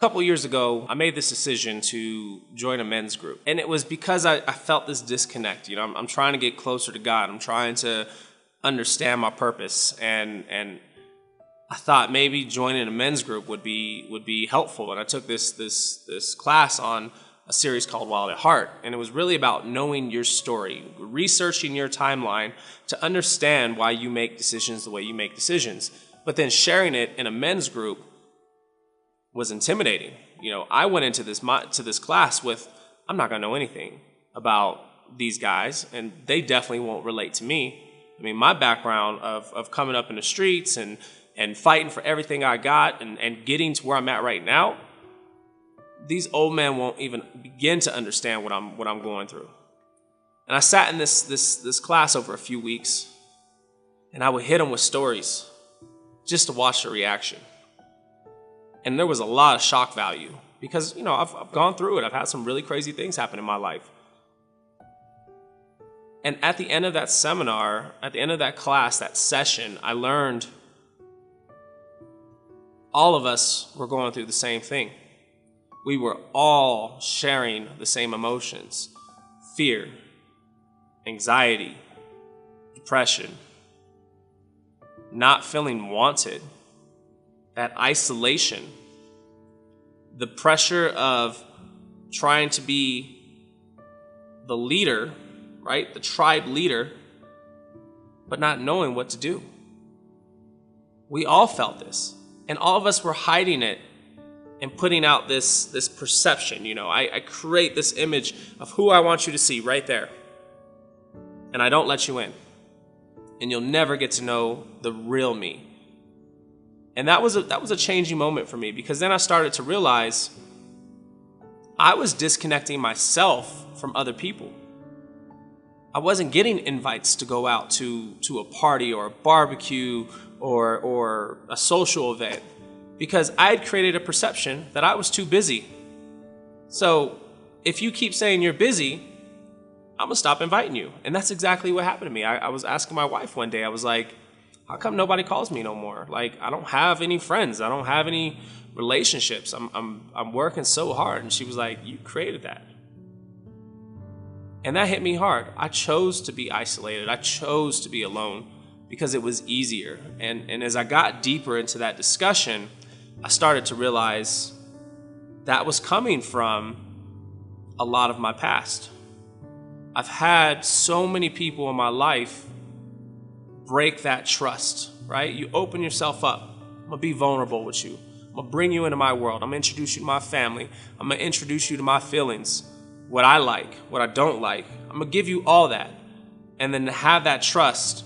couple years ago, I made this decision to join a men's group. And it was because I felt this disconnect. You know, I'm trying to get closer to God. I'm trying to understand my purpose. And I thought maybe joining a men's group would be helpful. And I took this class on a series called Wild at Heart. And it was really about knowing your story, researching your timeline to understand why you make decisions the way you make decisions. But then sharing it in a men's group was intimidating. You know, I went into this class with, I'm not gonna know anything about these guys, and they definitely won't relate to me. I mean, my background of coming up in the streets and fighting for everything I got and getting to where I'm at right now, these old men won't even begin to understand what I'm going through. And I sat in this class over a few weeks, and I would hit them with stories just to watch the reaction. And there was a lot of shock value because, you know, I've gone through it. I've had some really crazy things happen in my life. And at the end of that seminar, at the end of that class, that session, I learned all of us were going through the same thing. We were all sharing the same emotions: fear, anxiety, depression, not feeling wanted, that isolation, the pressure of trying to be the leader, right? The tribe leader, but not knowing what to do. We all felt this, and all of us were hiding it and putting out this perception. You know, I create this image of who I want you to see right there, and I don't let you in, and you'll never get to know the real me. And that was a changing moment for me, because then I started to realize I was disconnecting myself from other people. I wasn't getting invites to go out to a party or a barbecue or a social event because I had created a perception that I was too busy. So if you keep saying you're busy, I'm gonna stop inviting you. And that's exactly what happened to me. I was asking my wife one day, I was like, how come nobody calls me no more? Like, I don't have any friends. I don't have any relationships. I'm working so hard. And she was like, you created that. And that hit me hard. I chose to be isolated. I chose to be alone because it was easier. And as I got deeper into that discussion, I started to realize that was coming from a lot of my past. I've had so many people in my life break that trust, right? You open yourself up. I'm gonna be vulnerable with you. I'm gonna bring you into my world. I'm gonna introduce you to my family. I'm gonna introduce you to my feelings, what I like, what I don't like. I'm gonna give you all that. And then to have that trust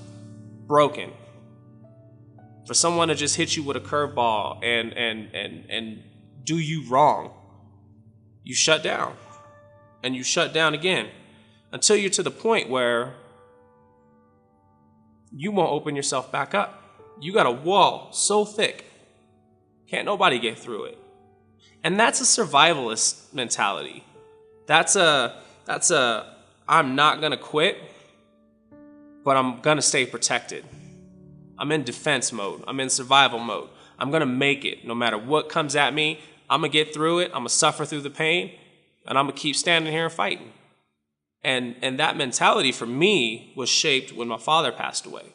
broken, for someone to just hit you with a curveball and do you wrong, you shut down. And you shut down again until you're to the point where you won't open yourself back up. You got a wall so thick, can't nobody get through it. And that's a survivalist mentality. That's a I'm not gonna quit, but I'm gonna stay protected. I'm in defense mode. I'm in survival mode. I'm gonna make it no matter what comes at me. I'm gonna get through it. I'm gonna suffer through the pain, and I'm gonna keep standing here and fighting. And that mentality for me was shaped when my father passed away.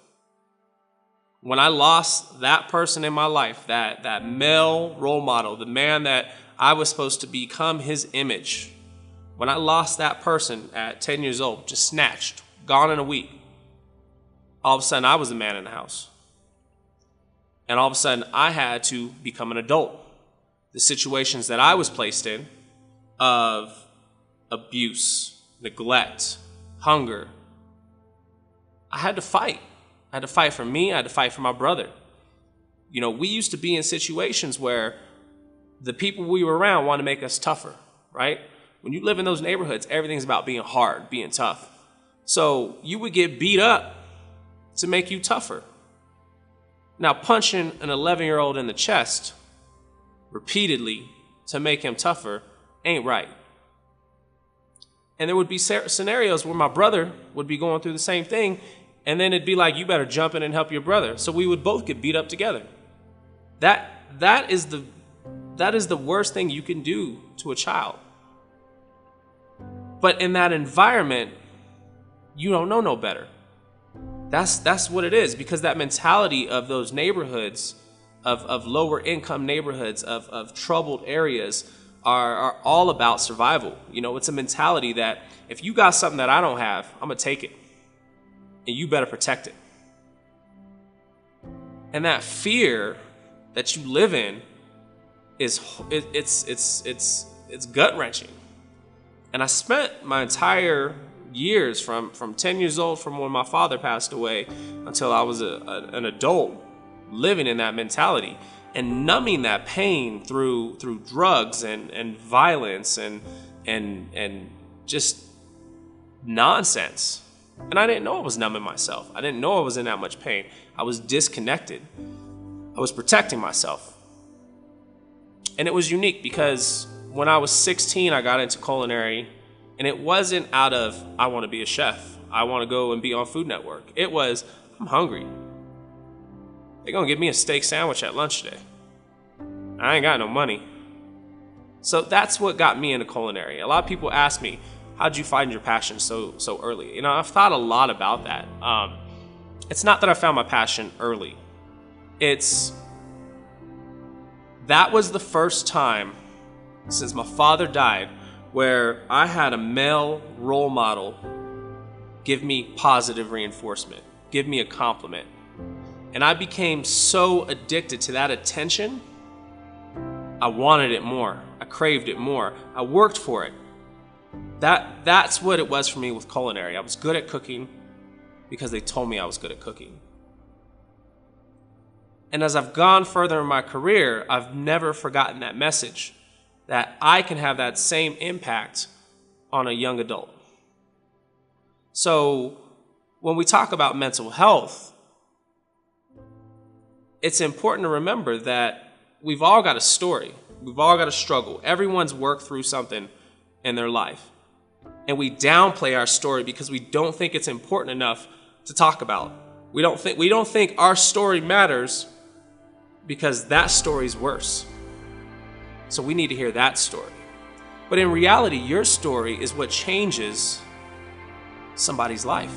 When I lost that person in my life, that male role model, the man that I was supposed to become his image, when I lost that person at 10 years old, just snatched, gone in a week, all of a sudden I was the man in the house. And all of a sudden I had to become an adult. The situations that I was placed in of abuse, neglect, hunger, I had to fight. I had to fight for me. I had to fight for my brother. You know, we used to be in situations where the people we were around wanted to make us tougher, right? When you live in those neighborhoods, everything's about being hard, being tough. So you would get beat up to make you tougher. Now, punching an 11-year-old in the chest repeatedly to make him tougher ain't right. And there would be scenarios where my brother would be going through the same thing, and then it'd be like, you better jump in and help your brother. So we would both get beat up together. That is the That is the worst thing you can do to a child. But in that environment, you don't know no better. That's what it is, because that mentality of those neighborhoods, of lower income neighborhoods, of troubled areas are all about survival. It's a mentality that if you got something that I don't have, I'm gonna take it, and you better protect it. And that fear that you live in is it's gut wrenching. And I spent my entire years from 10 years old, from when my father passed away, until I was an adult, living in that mentality and numbing that pain through drugs and violence and just nonsense. And I didn't know I was numbing myself. I didn't know I was in that much pain. I was disconnected. I was protecting myself. And it was unique because when I was 16, I got into culinary, and it wasn't out of, I want to be a chef, I want to go and be on Food Network. It was, I'm hungry. They're going to give me a steak sandwich at lunch today. I ain't got no money. So that's what got me into culinary. A lot of people ask me, how'd you find your passion so early? I've thought a lot about that. It's not that I found my passion early. That was the first time since my father died where I had a male role model give me positive reinforcement, give me a compliment. And I became so addicted to that attention, I wanted it more. I craved it more. I worked for it. That's what it was for me with culinary. I was good at cooking because they told me I was good at cooking. And as I've gone further in my career, I've never forgotten that message, that I can have that same impact on a young adult. So when we talk about mental health, it's important to remember that we've all got a story. We've all got a struggle. Everyone's worked through something in their life. And we downplay our story because we don't think it's important enough to talk about. We don't think our story matters because that story's worse. So we need to hear that story. But in reality, your story is what changes somebody's life.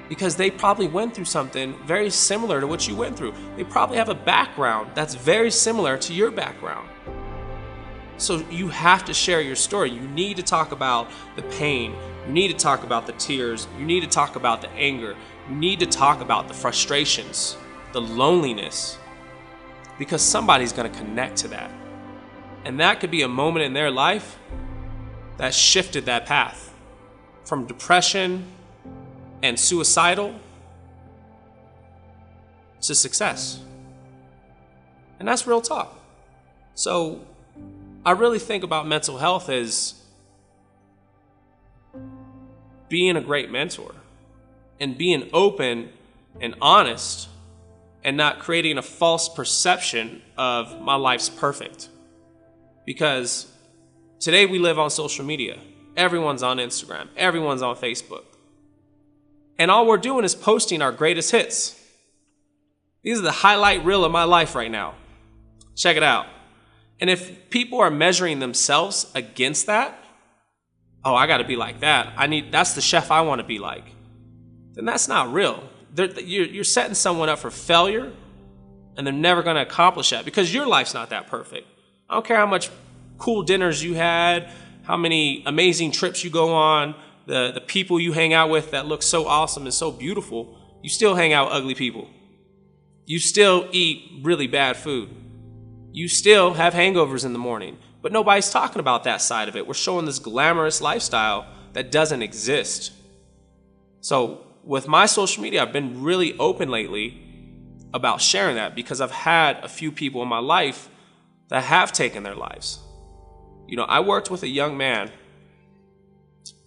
Because they probably went through something very similar to what you went through. They probably have a background that's very similar to your background. So you have to share your story. You need to talk about the pain. You need to talk about the tears. You need to talk about the anger. You need to talk about the frustrations, the loneliness, because somebody's going to connect to that. And that could be a moment in their life that shifted that path from depression and suicidal to success. And that's real talk. So I really think about mental health as being a great mentor and being open and honest and not creating a false perception of my life's perfect. Because today we live on social media. Everyone's on Instagram. Everyone's on Facebook. And all we're doing is posting our greatest hits. These are the highlight reel of my life right now. Check it out. And if people are measuring themselves against that, oh, I got to be like that. That's the chef I want to be like. Then that's not real. You're setting someone up for failure, and they're never going to accomplish that because your life's not that perfect. I don't care how much cool dinners you had, how many amazing trips you go on, the people you hang out with that look so awesome and so beautiful. You still hang out with ugly people. You still eat really bad food. You still have hangovers in the morning, but nobody's talking about that side of it. We're showing this glamorous lifestyle that doesn't exist. So with my social media, I've been really open lately about sharing that because I've had a few people in my life that have taken their lives. I worked with a young man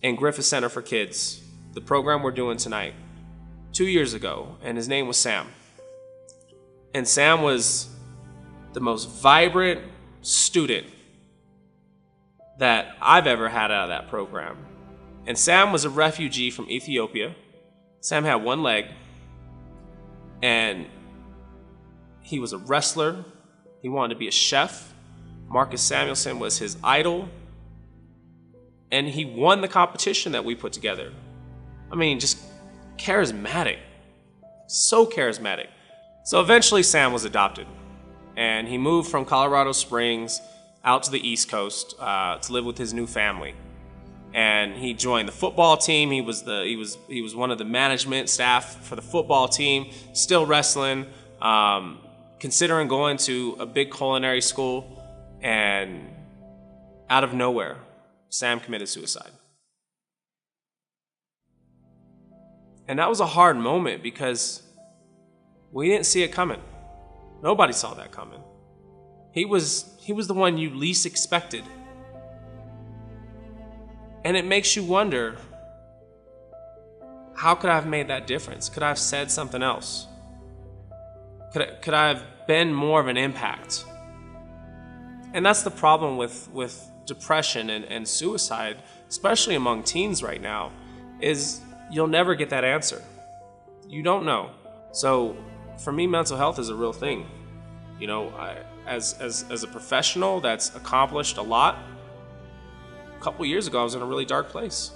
in Griffith Center for Kids, the program we're doing tonight, 2 years ago, and his name was Sam. And Sam was the most vibrant student that I've ever had out of that program. And Sam was a refugee from Ethiopia. Sam had one leg, and he was a wrestler. He wanted to be a chef. Marcus Samuelsson was his idol. And he won the competition that we put together. I mean, just charismatic. So charismatic. So eventually Sam was adopted. And he moved from Colorado Springs out to the East Coast to live with his new family. And he joined the football team. He was one of the management staff for the football team, still wrestling, considering going to a big culinary school, and out of nowhere, Sam committed suicide. And that was a hard moment because we didn't see it coming. Nobody saw that coming. He was the one you least expected. And it makes you wonder, how could I have made that difference? Could I have said something else? Could I have been more of an impact? And that's the problem with depression and suicide, especially among teens right now, is you'll never get that answer. You don't know. So for me, mental health is a real thing. You know, as a professional that's accomplished a lot, a couple years ago I was in a really dark place.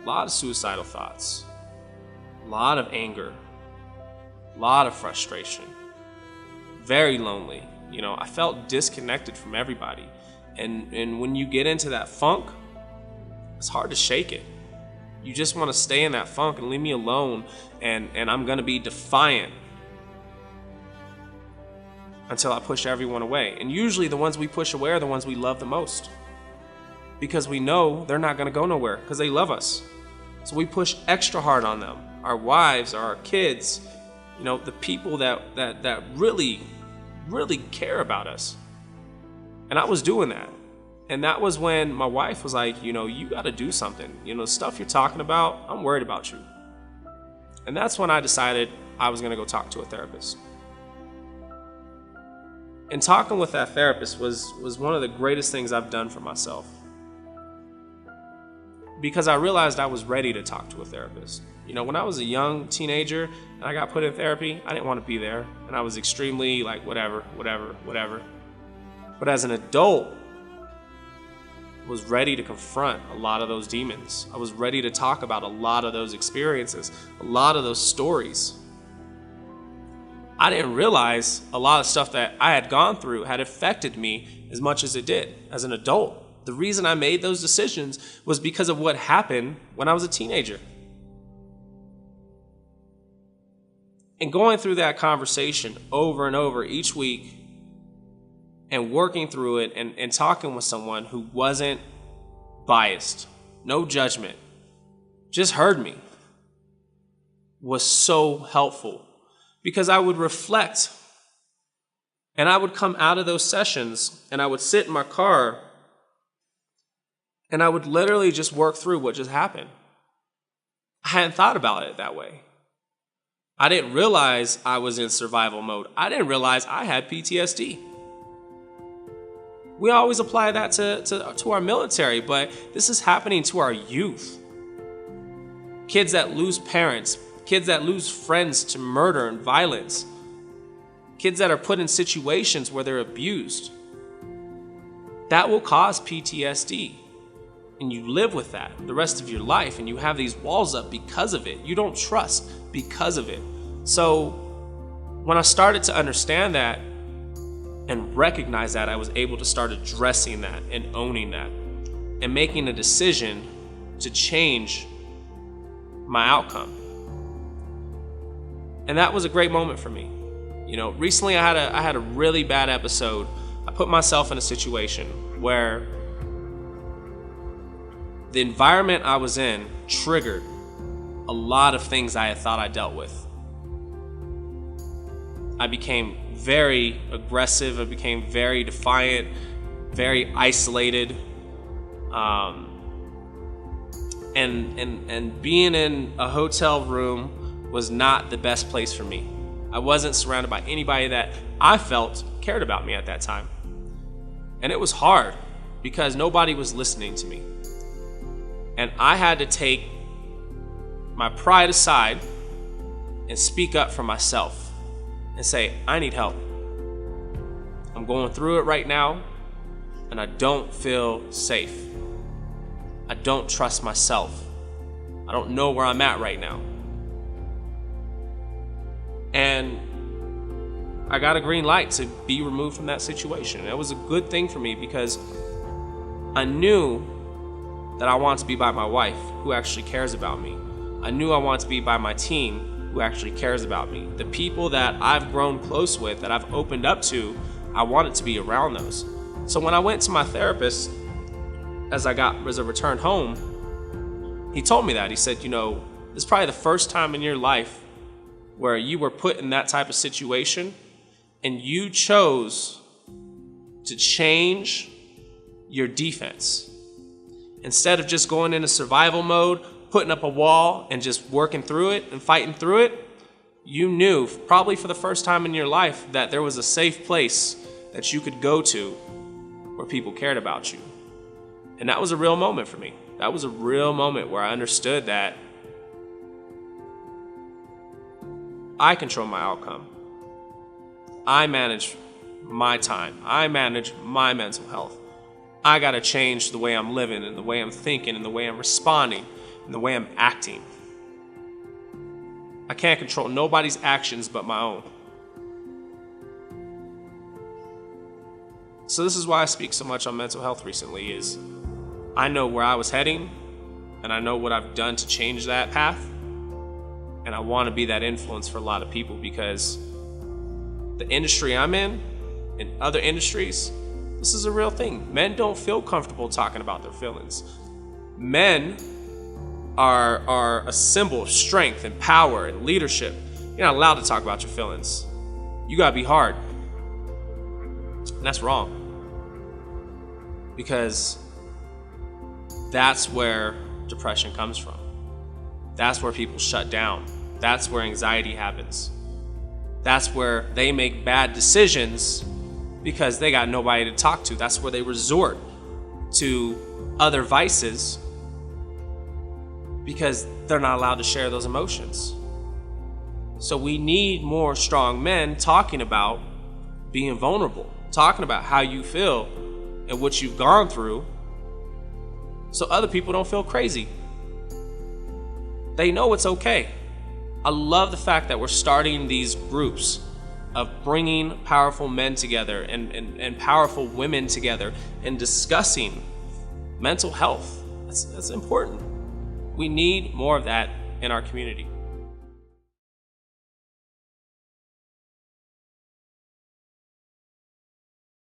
A lot of suicidal thoughts, a lot of anger, a lot of frustration, very lonely. You know, I felt disconnected from everybody. And when you get into that funk, it's hard to shake it. You just want to stay in that funk and leave me alone, and I'm going to be defiant until I push everyone away. And usually the ones we push away are the ones we love the most, because we know they're not going to go nowhere because they love us. So we push extra hard on them. Our wives, our kids, you know, the people that really, really care about us. And I was doing that. And that was when my wife was like, you know, you got to do something. You know, the stuff you're talking about, I'm worried about you. And that's when I decided I was going to go talk to a therapist. And talking with that therapist was one of the greatest things I've done for myself. Because I realized I was ready to talk to a therapist. You know, when I was a young teenager and I got put in therapy, I didn't want to be there. And I was extremely like, whatever. But as an adult, I was ready to confront a lot of those demons. I was ready to talk about a lot of those experiences, a lot of those stories. I didn't realize a lot of stuff that I had gone through had affected me as much as it did as an adult. The reason I made those decisions was because of what happened when I was a teenager. And going through that conversation over and over each week and working through it and talking with someone who wasn't biased, no judgment, just heard me, was so helpful. Because I would reflect, and I would come out of those sessions and I would sit in my car and I would literally just work through what just happened. I hadn't thought about it that way. I didn't realize I was in survival mode. I didn't realize I had PTSD. We always apply that to our military, but this is happening to our youth. Kids that lose parents, kids that lose friends to murder and violence, kids that are put in situations where they're abused. That will cause PTSD. And you live with that the rest of your life, and you have these walls up because of it. You don't trust because of it. So when I started to understand that and recognize that, I was able to start addressing that and owning that and making a decision to change my outcome. And that was a great moment for me. You know, recently I had a really bad episode. I put myself in a situation where the environment I was in triggered a lot of things I had thought I dealt with. I became very aggressive. I became very defiant, very isolated. And being in a hotel room was not the best place for me. I wasn't surrounded by anybody that I felt cared about me at that time. And it was hard because nobody was listening to me. And I had to take my pride aside and speak up for myself and say, I need help. I'm going through it right now, and I don't feel safe. I don't trust myself. I don't know where I'm at right now. And I got a green light to be removed from that situation. It was a good thing for me because I knew that I wanted to be by my wife, who actually cares about me. I knew I wanted to be by my team, who actually cares about me. The people that I've grown close with, that I've opened up to, I wanted to be around those. So when I went to my therapist, as I returned home, he told me that. He said, this is probably the first time in your life where you were put in that type of situation and you chose to change your defense. Instead of just going into survival mode, putting up a wall and just working through it and fighting through it, you knew, probably for the first time in your life, that there was a safe place that you could go to where people cared about you. And that was a real moment for me. That was a real moment where I understood that I control my outcome. I manage my time. I manage my mental health. I gotta change the way I'm living and the way I'm thinking and the way I'm responding and the way I'm acting. I can't control nobody's actions but my own. So this is why I speak so much on mental health recently, is I know where I was heading and I know what I've done to change that path. And I want to be that influence for a lot of people, because the industry I'm in other industries, this is a real thing. Men don't feel comfortable talking about their feelings. Men are a symbol of strength and power and leadership. You're not allowed to talk about your feelings. You gotta be hard. And that's wrong. Because that's where depression comes from. That's where people shut down. That's where anxiety happens. That's where they make bad decisions because they got nobody to talk to. That's where they resort to other vices because they're not allowed to share those emotions. So we need more strong men talking about being vulnerable, talking about how you feel and what you've gone through, so other people don't feel crazy. They know it's okay. I love the fact that we're starting these groups of bringing powerful men together and powerful women together and discussing mental health. That's important. We need more of that in our community.